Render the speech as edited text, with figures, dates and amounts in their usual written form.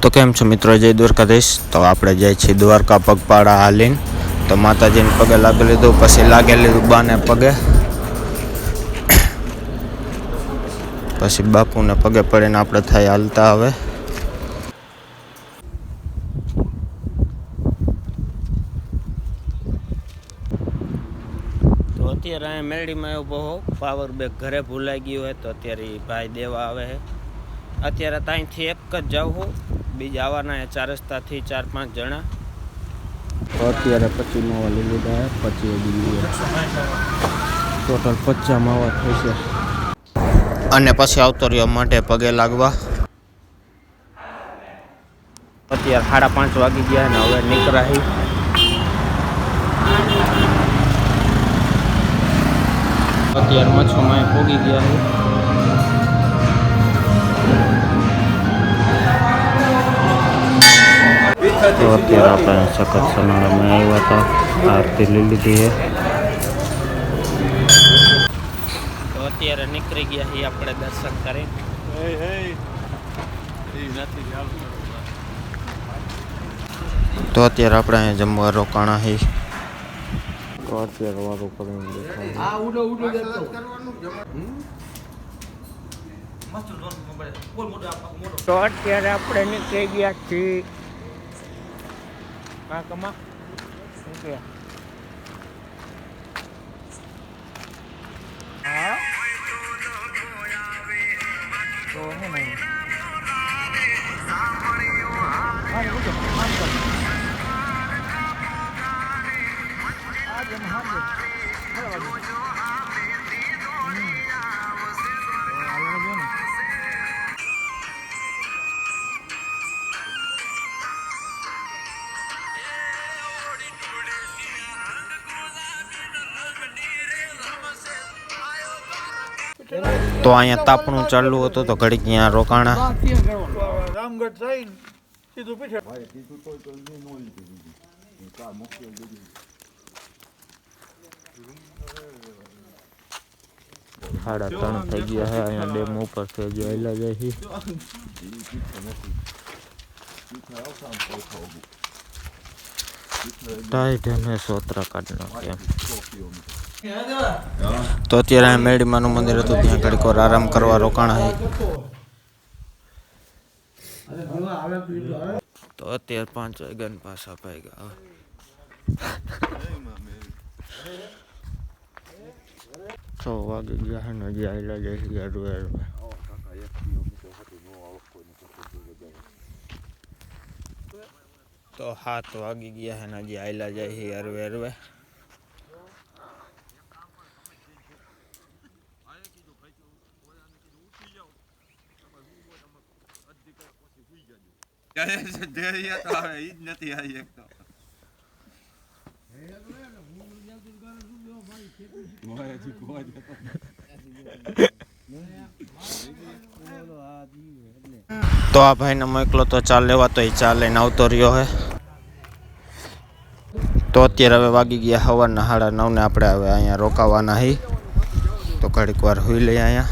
તો કેમ છો મિત્રો, જય દ્વારકાધીશ। તો આપણે જાય છીએ દ્વારકા પગપાળા હાલીને। તો માતાજીને પગે લાગી લીધું, પછી લાગી લીધું બાને પગે, પછી બાપુને પગે પડીને આપણે થાય હાલતા હવે। તો અત્યારે અહીંયા મેળીમાં ઊભો હોઉં, પાવર બેગ ઘરે ભૂલાઈ ગયું હોય તો અત્યારે ભાઈ દેવા આવે છે। અત્યારે ત્યાંથી એક જ જાઉં હું, બીજા આવવાના 4 રસ્તાથી 4-5 જણા। તો અત્યારે 25 માવા લઈ લીધા છે, 25 ટોટલ 50 માવા થશે। અને પછી આવતો રહ્યો માટે પગે લાગવા। અત્યારે 5:30 વાગી ગયા ને હવે નીકળાય। અત્યારે મચ્છોમાં પોગી ગયા છે। તો અત્યારે આપણે સખત સનાળામાં આવ્યા હતા, આરતી લઈ લીધી છે। તો અત્યારે નીકળી ગયા છીએ આપણે દર્શન કરી। તો અત્યારે આપણે અહીંયા જમવા રોકાણા છીએ। તો અત્યારે વારો કરીને તો અત્યારે આપણે નીકળી ગયા છીએ કાકમાં તો અહીંયા તાપણું ચાલુ હતું તો ઘડીક અહીંયા રોકાણા। સાડા 3 થઈ ગયા છે, અહીંયા ડેમ ઉપર છે જે આયલા જાય છે। ટાઈટ અને સોતરા કાઢી નાખ્યા। તો અત્યારે મેળીમાનું મંદિર હતું, ત્યાં ઘડીક વાર આરામ કરવા રોકાણા છે। તો અત્યારે 5 વાગ્યા પાછા પાઈ ગયા। તો વાગી ગયા છે ને હજી આયલા જાય છે હરવે હરવે। તો 7 વાગી ગયા છે ને હજી આયલા જાય છે હરવે હરવે। તો આ ભાઈને મોકલો તો ચા લેવા, તો એ ચા લઈને આવતો રહ્યો છે। તો અત્યારે હવે વાગી ગયા સવારના 9:30 ને આપણે હવે અહીંયા રોકાવાના છીએ। તો ઘડીક વાર હોઈ લઈએ અહીંયા।